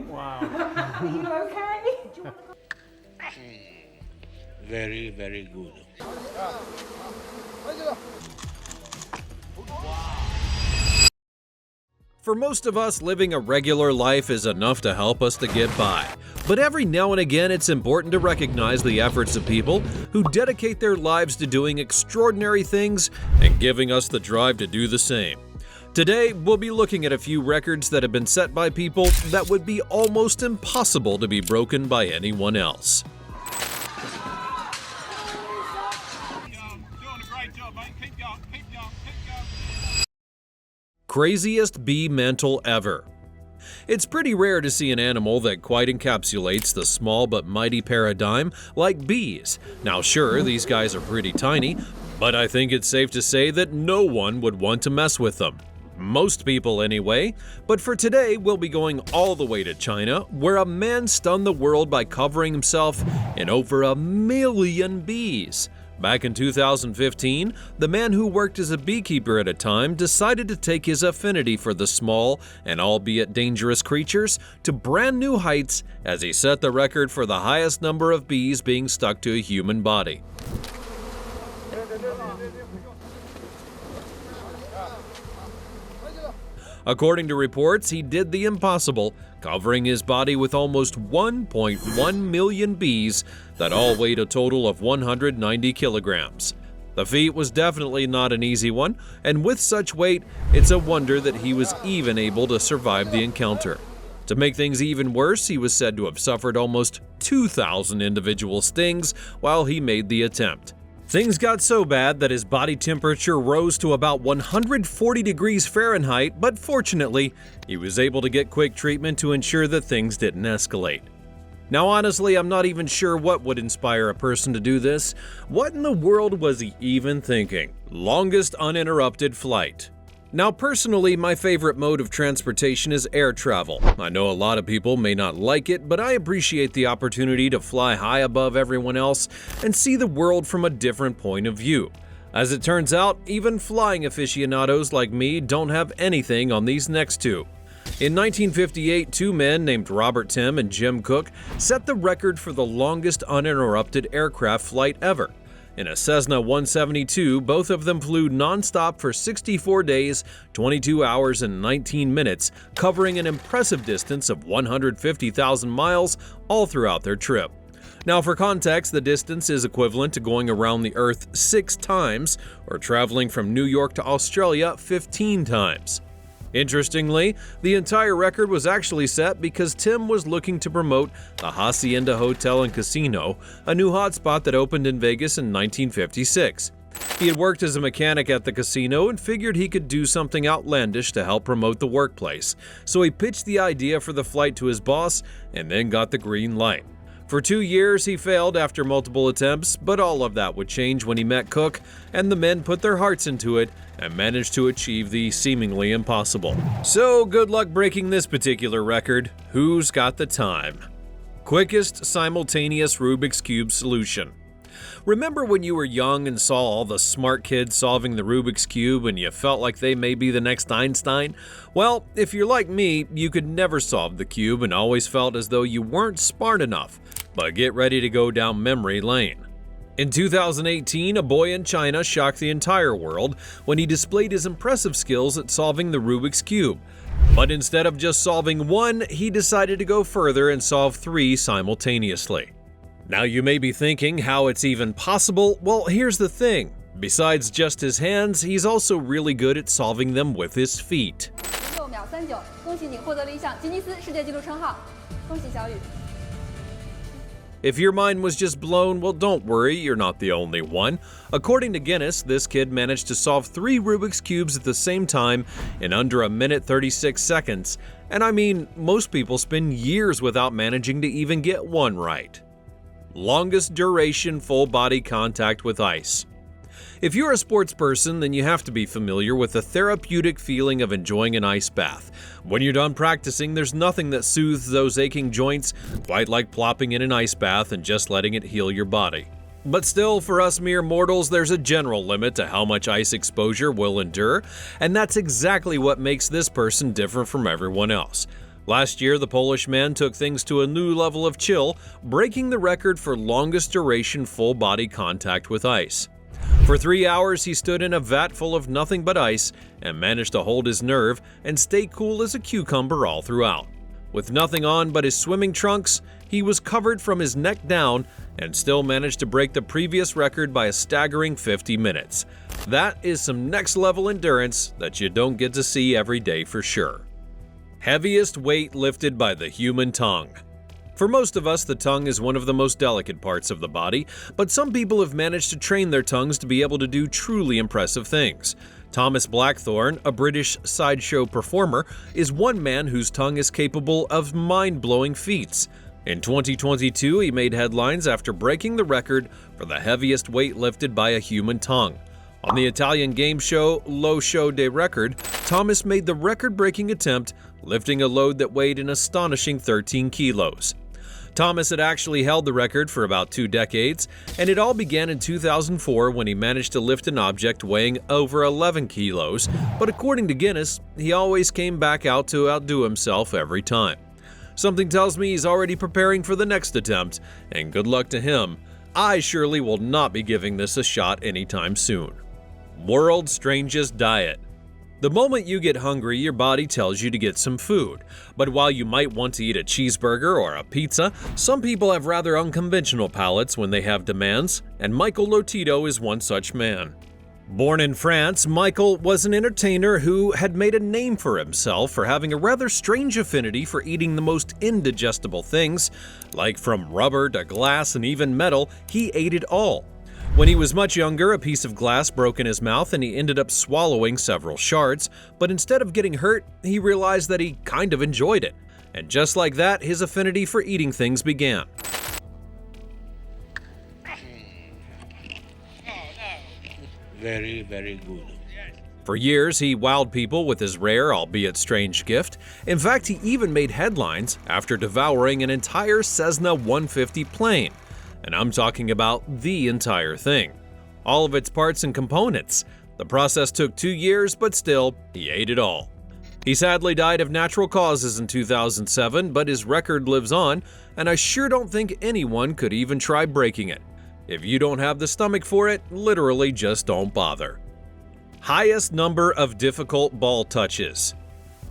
Wow. Are you okay? Very, very good. For most of us, living a regular life is enough to help us to get by. But every now and again, it's important to recognize the efforts of people who dedicate their lives to doing extraordinary things and giving us the drive to do the same. Today, we'll be looking at a few records that have been set by people that would be almost impossible to be broken by anyone else. Craziest bee mantle ever. It's pretty rare to see an animal that quite encapsulates the small but mighty paradigm like bees. Now sure, these guys are pretty tiny, but I think it's safe to say that no one would want to mess with them. Most people anyway. But for today, we'll be going all the way to China, where a man stunned the world by covering himself in over 1 million bees. Back in 2015, the man who worked as a beekeeper at a time decided to take his affinity for the small and albeit dangerous creatures to brand new heights as he set the record for the highest number of bees being stuck to a human body. According to reports, he did the impossible, covering his body with almost 1.1 million bees that all weighed a total of 190 kilograms. The feat was definitely not an easy one, and with such weight, it's a wonder that he was even able to survive the encounter. To make things even worse, he was said to have suffered almost 2,000 individual stings while he made the attempt. Things got so bad that his body temperature rose to about 140 degrees Fahrenheit, but fortunately, he was able to get quick treatment to ensure that things didn't escalate. Now honestly, I'm not even sure what would inspire a person to do this. What in the world was he even thinking? Longest uninterrupted flight. Now personally, my favorite mode of transportation is air travel. I know a lot of people may not like it, but I appreciate the opportunity to fly high above everyone else and see the world from a different point of view. As it turns out, even flying aficionados like me don't have anything on these next two. In 1958, two men named Robert Tim and Jim Cook set the record for the longest uninterrupted aircraft flight ever. In a Cessna 172, both of them flew non-stop for 64 days, 22 hours, and 19 minutes, covering an impressive distance of 150,000 miles all throughout their trip. Now for context, the distance is equivalent to going around the Earth 6 times, or traveling from New York to Australia 15 times. Interestingly, the entire record was actually set because Tim was looking to promote the Hacienda Hotel and Casino, a new hotspot that opened in Vegas in 1956. He had worked as a mechanic at the casino and figured he could do something outlandish to help promote the workplace, so he pitched the idea for the flight to his boss and then got the green light. For 2 years, he failed after multiple attempts, but all of that would change when he met Cook, and the men put their hearts into it and managed to achieve the seemingly impossible. So good luck breaking this particular record. Who's got the time? Quickest simultaneous Rubik's Cube solution. Remember when you were young and saw all the smart kids solving the Rubik's Cube and you felt like they may be the next Einstein? Well, if you're like me, you could never solve the cube and always felt as though you weren't smart enough. But get ready to go down memory lane. In 2018, a boy in China shocked the entire world when he displayed his impressive skills at solving the Rubik's Cube. But instead of just solving one, he decided to go further and solve 3 simultaneously. Now you may be thinking how it's even possible. Well, here's the thing. Besides just his hands, he's also really good at solving them with his feet. 16秒39，恭喜你获得了一项吉尼斯世界纪录称号，恭喜小雨。 If your mind was just blown, well, don't worry, you're not the only one. According to Guinness, this kid managed to solve 3 Rubik's Cubes at the same time in under 1 minute 36 seconds. And I mean, most people spend years without managing to even get one right. Longest duration full body contact with ice. If you're a sports person, then you have to be familiar with the therapeutic feeling of enjoying an ice bath. When you're done practicing, there's nothing that soothes those aching joints quite like plopping in an ice bath and just letting it heal your body. But still, for us mere mortals, there's a general limit to how much ice exposure we'll endure, and that's exactly what makes this person different from everyone else. Last year, the Polish man took things to a new level of chill, breaking the record for longest duration full-body contact with ice. For 3 hours, he stood in a vat full of nothing but ice and managed to hold his nerve and stay cool as a cucumber all throughout. With nothing on but his swimming trunks, he was covered from his neck down and still managed to break the previous record by a staggering 50 minutes. That is some next-level endurance that you don't get to see every day for sure. Heaviest weight lifted by the human tongue. For most of us, the tongue is one of the most delicate parts of the body, but some people have managed to train their tongues to be able to do truly impressive things. Thomas Blackthorne, a British sideshow performer, is one man whose tongue is capable of mind-blowing feats. In 2022, he made headlines after breaking the record for the heaviest weight lifted by a human tongue. On the Italian game show Lo Show dei Record, Thomas made the record-breaking attempt, lifting a load that weighed an astonishing 13 kilos. Thomas had actually held the record for about 2 decades, and it all began in 2004 when he managed to lift an object weighing over 11 kilos, but according to Guinness, he always came back out to outdo himself every time. Something tells me he's already preparing for the next attempt, and good luck to him. I surely will not be giving this a shot anytime soon. World's strangest diet. The moment you get hungry, your body tells you to get some food. But while you might want to eat a cheeseburger or a pizza, some people have rather unconventional palates when they have demands, and Michael Lotito is one such man. Born in France, Michael was an entertainer who had made a name for himself for having a rather strange affinity for eating the most indigestible things, like from rubber to glass and even metal, he ate it all. When he was much younger, a piece of glass broke in his mouth and he ended up swallowing several shards, but instead of getting hurt, he realized that he kind of enjoyed it. And just like that, his affinity for eating things began. Very, very good. For years, he wowed people with his rare, albeit strange gift. In fact, he even made headlines after devouring an entire Cessna 150 plane. And I'm talking about the entire thing. All of its parts and components. The process took 2 years, but still, he ate it all. He sadly died of natural causes in 2007, but his record lives on, and I sure don't think anyone could even try breaking it. If you don't have the stomach for it, literally just don't bother. Highest number of difficult ball touches.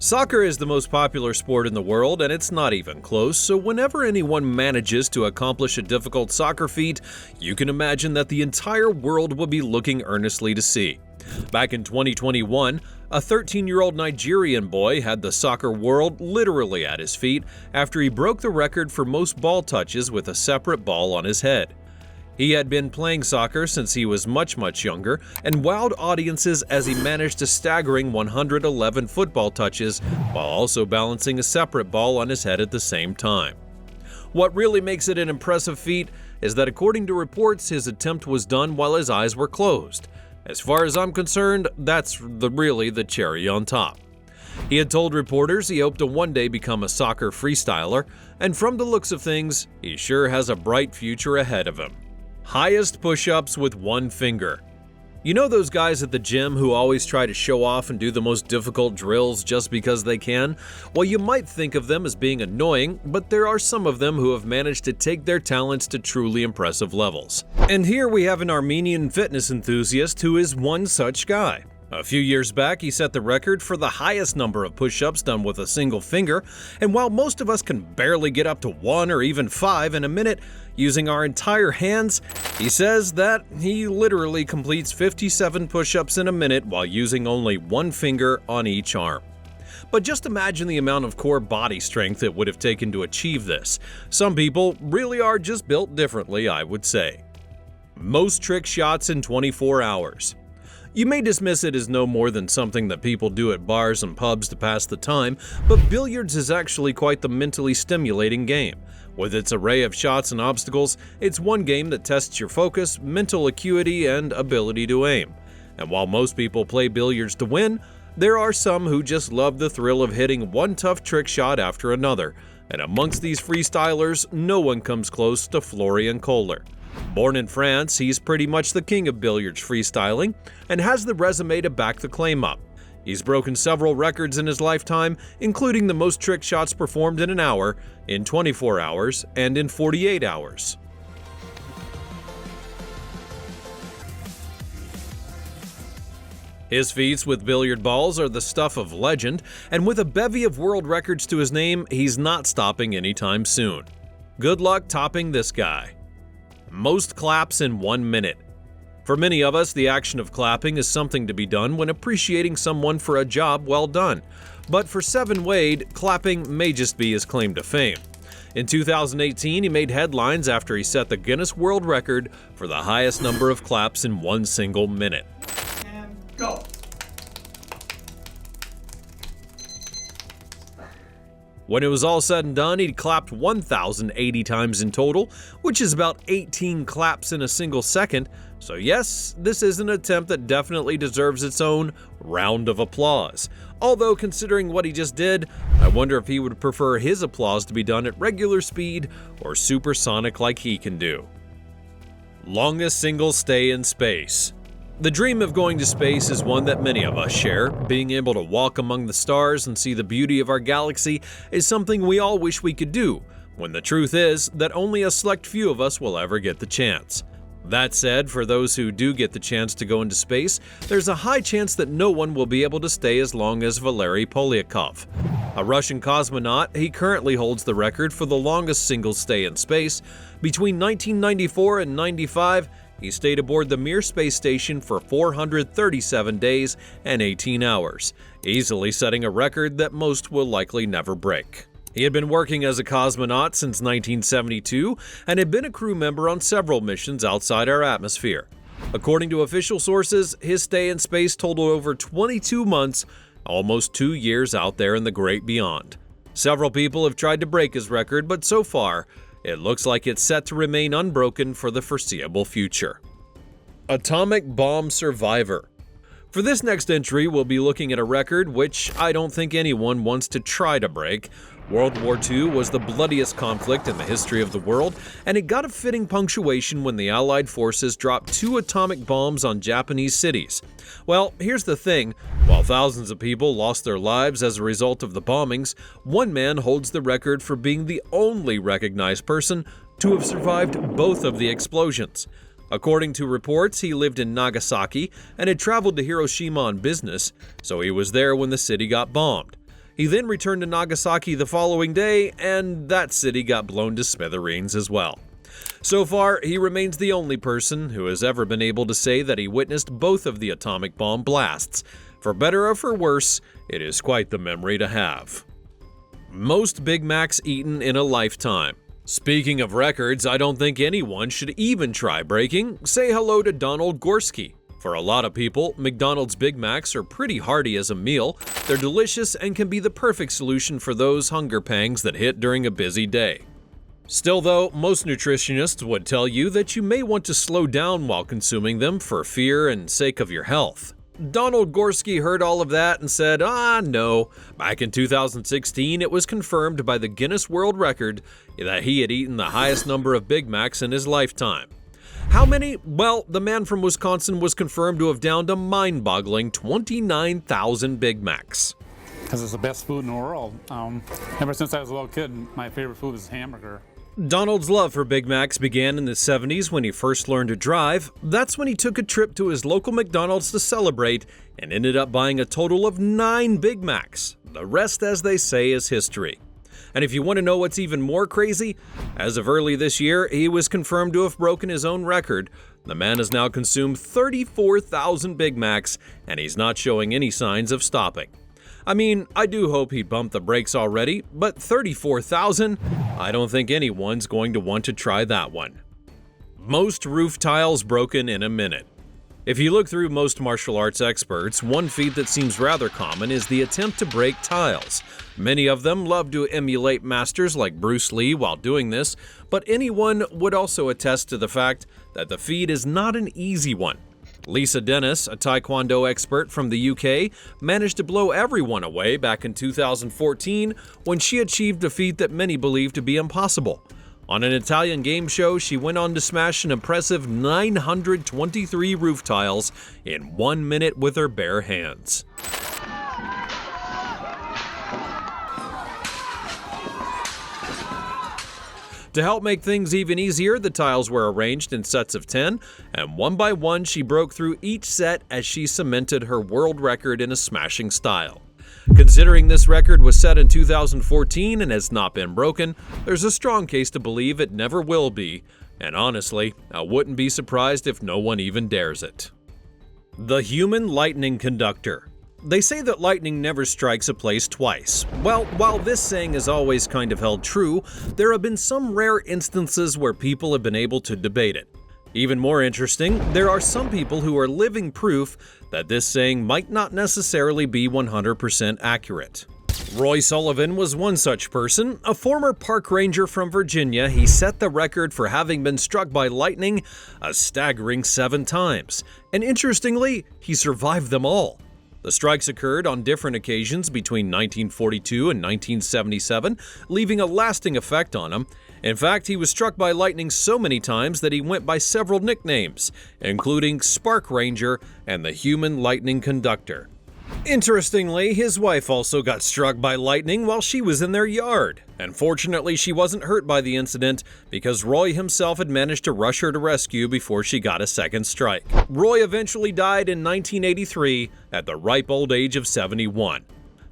Soccer is the most popular sport in the world, and it's not even close, so whenever anyone manages to accomplish a difficult soccer feat, you can imagine that the entire world will be looking earnestly to see. Back in 2021, a 13-year-old Nigerian boy had the soccer world literally at his feet after he broke the record for most ball touches with a separate ball on his head. He had been playing soccer since he was much younger and wowed audiences as he managed a staggering 111 football touches while also balancing a separate ball on his head at the same time. What really makes it an impressive feat is that according to reports, his attempt was done while his eyes were closed. As far as I'm concerned, that's really the cherry on top. He had told reporters he hoped to one day become a soccer freestyler, and from the looks of things, he sure has a bright future ahead of him. Highest push-ups with one finger. You know those guys at the gym who always try to show off and do the most difficult drills just because they can? Well, you might think of them as being annoying, but there are some of them who have managed to take their talents to truly impressive levels. And here we have an Armenian fitness enthusiast who is one such guy. A few years back, he set the record for the highest number of push-ups done with a single finger, and while most of us can barely get up to 1 or even 5 in a minute using our entire hands, he says that he literally completes 57 push-ups in a minute while using only one finger on each arm. But just imagine the amount of core body strength it would have taken to achieve this. Some people really are just built differently, I would say. Most trick shots in 24 hours. You may dismiss it as no more than something that people do at bars and pubs to pass the time, but billiards is actually quite the mentally stimulating game. With its array of shots and obstacles, it's one game that tests your focus, mental acuity, and ability to aim. And while most people play billiards to win, there are some who just love the thrill of hitting one tough trick shot after another. And amongst these freestylers, no one comes close to Florian Kohler. Born in France, he's pretty much the king of billiards freestyling and has the resume to back the claim up. He's broken several records in his lifetime, including the most trick shots performed in an hour, in 24 hours, and in 48 hours. His feats with billiard balls are the stuff of legend, and with a bevy of world records to his name, he's not stopping anytime soon. Good luck topping this guy. Most claps in 1 minute. For many of us, the action of clapping is something to be done when appreciating someone for a job well done. But for Seven Wade, clapping may just be his claim to fame. In 2018, he made headlines after he set the Guinness World Record for the highest number of claps in one single minute. And go. When it was all said and done, he'd clapped 1,080 times in total, which is about 18 claps in a single second. So yes, this is an attempt that definitely deserves its own round of applause. Although considering what he just did, I wonder if he would prefer his applause to be done at regular speed or supersonic like he can do. Longest single stay in space. The dream of going to space is one that many of us share. Being able to walk among the stars and see the beauty of our galaxy is something we all wish we could do, when the truth is that only a select few of us will ever get the chance. That said, for those who do get the chance to go into space, there's a high chance that no one will be able to stay as long as Valery Polyakov. A Russian cosmonaut, he currently holds the record for the longest single stay in space. Between 1994 and 95, he stayed aboard the Mir space station for 437 days and 18 hours, easily setting a record that most will likely never break. He had been working as a cosmonaut since 1972 and had been a crew member on several missions outside our atmosphere. According to official sources, his stay in space totaled over 22 months, almost 2 years out there in the great beyond. Several people have tried to break his record, but so far, it looks like it's set to remain unbroken for the foreseeable future. Atomic bomb survivor. For this next entry, we'll be looking at a record which I don't think anyone wants to try to break. World War II was the bloodiest conflict in the history of the world, and it got a fitting punctuation when the Allied forces dropped 2 atomic bombs on Japanese cities. Well, here's the thing. While thousands of people lost their lives as a result of the bombings, one man holds the record for being the only recognized person to have survived both of the explosions. According to reports, he lived in Nagasaki and had traveled to Hiroshima on business, so he was there when the city got bombed. He then returned to Nagasaki the following day, and that city got blown to smithereens as well. So far, he remains the only person who has ever been able to say that he witnessed both of the atomic bomb blasts. For better or for worse, it is quite the memory to have. Most Big Macs eaten in a lifetime. Speaking of records, I don't think anyone should even try breaking. Say hello to Donald Gorski. For a lot of people, McDonald's Big Macs are pretty hearty as a meal. They're delicious and can be the perfect solution for those hunger pangs that hit during a busy day. Still though, most nutritionists would tell you that you may want to slow down while consuming them for fear and sake of your health. Donald Gorski heard all of that and said, no. Back in 2016, it was confirmed by the Guinness World Record that he had eaten the highest number of Big Macs in his lifetime. How many? Well, the man from Wisconsin was confirmed to have downed a mind-boggling 29,000 Big Macs. Because it's the best food in the world. Ever since I was a little kid, my favorite food is hamburger. Donald's love for Big Macs began in the 70s when he first learned to drive. That's when he took a trip to his local McDonald's to celebrate and ended up buying a total of 9 Big Macs. The rest, as they say, is history. And if you want to know what's even more crazy, as of early this year, he was confirmed to have broken his own record. The man has now consumed 34,000 Big Macs, and he's not showing any signs of stopping. I mean, I do hope he bumped the brakes already, but 34,000? I don't think anyone's going to want to try that one. Most roof tiles broken in a minute. If you look through most martial arts experts, one feat that seems rather common is the attempt to break tiles. Many of them love to emulate masters like Bruce Lee while doing this, but anyone would also attest to the fact that the feat is not an easy one. Lisa Dennis, a Taekwondo expert from the UK, managed to blow everyone away back in 2014 when she achieved a feat that many believe to be impossible. On an Italian game show, she went on to smash an impressive 923 roof tiles in 1 minute with her bare hands. To help make things even easier, the tiles were arranged in sets of 10, and one by one she broke through each set as she cemented her world record in a smashing style. Considering this record was set in 2014 and has not been broken, there's a strong case to believe it never will be, and honestly, I wouldn't be surprised if no one even dares it. The human lightning conductor. They say that lightning never strikes a place twice. Well, while this saying is always kind of held true, there have been some rare instances where people have been able to debate it. Even more interesting, there are some people who are living proof that this saying might not necessarily be 100% accurate. Roy Sullivan was one such person. A former park ranger from Virginia, he set the record for having been struck by lightning a staggering 7 times. And interestingly, he survived them all. The strikes occurred on different occasions between 1942 and 1977, leaving a lasting effect on him. In fact, he was struck by lightning so many times that he went by several nicknames, including Spark Ranger and the Human Lightning Conductor. Interestingly, his wife also got struck by lightning while she was in their yard. And fortunately, she wasn't hurt by the incident because Roy himself had managed to rush her to rescue before she got a second strike. Roy eventually died in 1983 at the ripe old age of 71.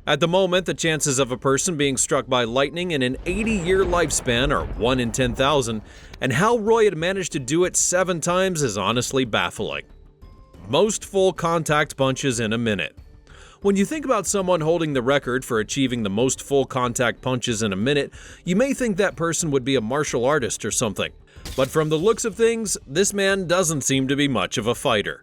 At the moment, the chances of a person being struck by lightning in an 80-year lifespan are 1 in 10,000, and how Roy had managed to do it 7 times is honestly baffling. Most full contact punches in a minute. When you think about someone holding the record for achieving the most full contact punches in a minute, you may think that person would be a martial artist or something. But from the looks of things, this man doesn't seem to be much of a fighter.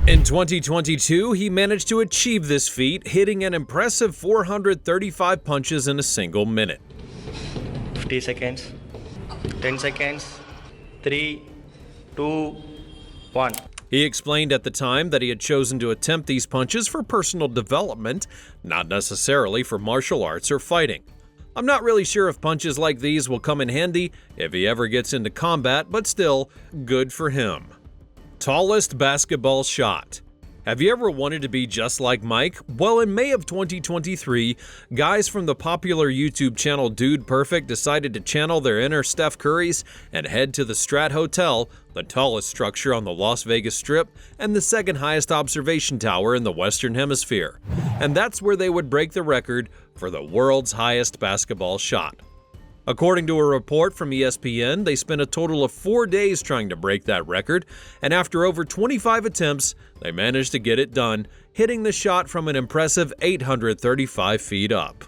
In 2022, he managed to achieve this feat, hitting an impressive 435 punches in a single minute. 50 seconds, 10 seconds, 3, 2, 1. He explained at the time that he had chosen to attempt these punches for personal development, not necessarily for martial arts or fighting. I'm not really sure if punches like these will come in handy if he ever gets into combat, but still, good for him. Tallest basketball shot. Have you ever wanted to be just like Mike? Well, in May of 2023, guys from the popular YouTube channel Dude Perfect decided to channel their inner Steph Currys and head to the Strat Hotel, the tallest structure on the Las Vegas Strip and the second highest observation tower in the Western Hemisphere. And that's where they would break the record for the world's highest basketball shot. According to a report from ESPN, they spent a total of 4 days trying to break that record, and after over 25 attempts, they managed to get it done, hitting the shot from an impressive 835 feet up.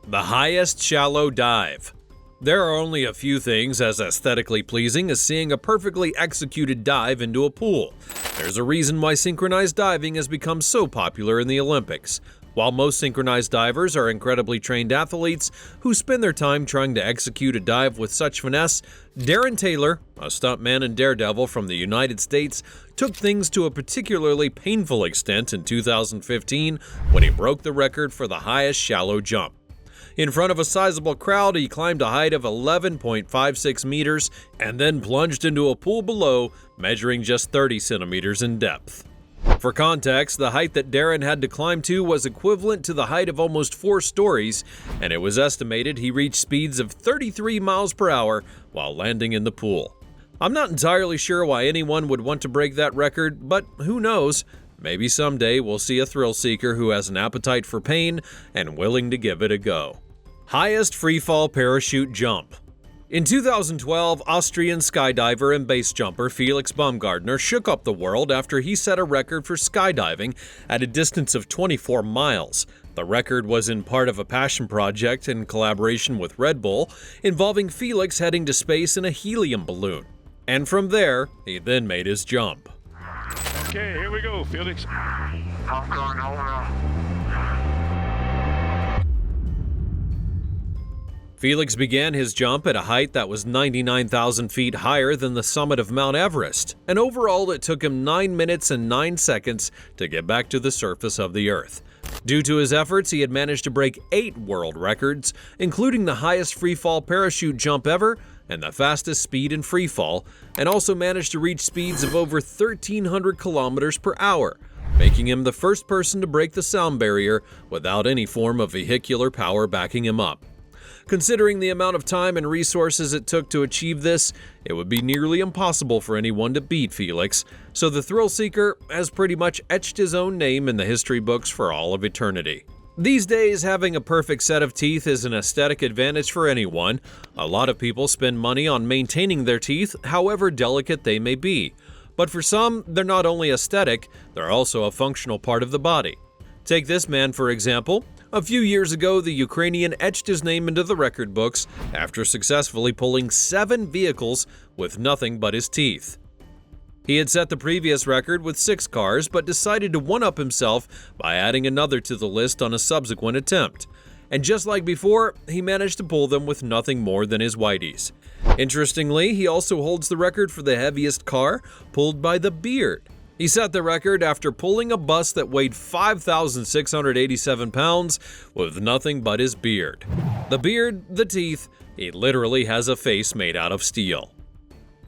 The highest shallow dive. There are only a few things as aesthetically pleasing as seeing a perfectly executed dive into a pool. There's a reason why synchronized diving has become so popular in the Olympics. While most synchronized divers are incredibly trained athletes who spend their time trying to execute a dive with such finesse, Darren Taylor, a stuntman and daredevil from the United States, took things to a particularly painful extent in 2015 when he broke the record for the highest shallow jump. In front of a sizable crowd, he climbed a height of 11.56 meters and then plunged into a pool below, measuring just 30 centimeters in depth. For context, the height that Darren had to climb to was equivalent to the height of almost 4 stories, and it was estimated he reached speeds of 33 miles per hour while landing in the pool. I'm not entirely sure why anyone would want to break that record, but who knows? Maybe someday we'll see a thrill seeker who has an appetite for pain and willing to give it a go. Highest freefall parachute jump. In 2012, Austrian skydiver and base jumper Felix Baumgartner shook up the world after he set a record for skydiving at a distance of 24 miles. The record was in part of a passion project in collaboration with Red Bull, involving Felix heading to space in a helium balloon. And from there, he then made his jump. Okay, here we go, Felix. Felix began his jump at a height that was 99,000 feet higher than the summit of Mount Everest, and overall it took him 9 minutes and 9 seconds to get back to the surface of the Earth. Due to his efforts, he had managed to break 8 world records, including the highest freefall parachute jump ever and the fastest speed in freefall, and also managed to reach speeds of over 1,300 kilometers per hour, making him the first person to break the sound barrier without any form of vehicular power backing him up. Considering the amount of time and resources it took to achieve this, it would be nearly impossible for anyone to beat Felix, so the thrill seeker has pretty much etched his own name in the history books for all of eternity. These days, having a perfect set of teeth is an aesthetic advantage for anyone. A lot of people spend money on maintaining their teeth, however delicate they may be. But for some, they're not only aesthetic, they're also a functional part of the body. Take this man, for example. A few years ago, the Ukrainian etched his name into the record books after successfully pulling 7 vehicles with nothing but his teeth. He had set the previous record with 6 cars, but decided to one-up himself by adding another to the list on a subsequent attempt. And just like before, he managed to pull them with nothing more than his whiteys. Interestingly, he also holds the record for the heaviest car pulled by the beard. He set the record after pulling a bus that weighed 5,687 pounds with nothing but his beard. The beard, the teeth, he literally has a face made out of steel.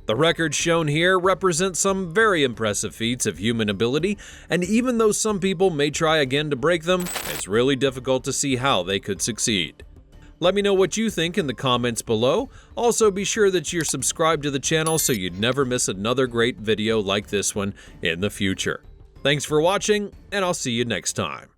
The records shown here represent some very impressive feats of human ability, and even though some people may try again to break them, it's really difficult to see how they could succeed. Let me know what you think in the comments below. Also, be sure that you're subscribed to the channel so you'd never miss another great video like this one in the future. Thanks for watching, and I'll see you next time.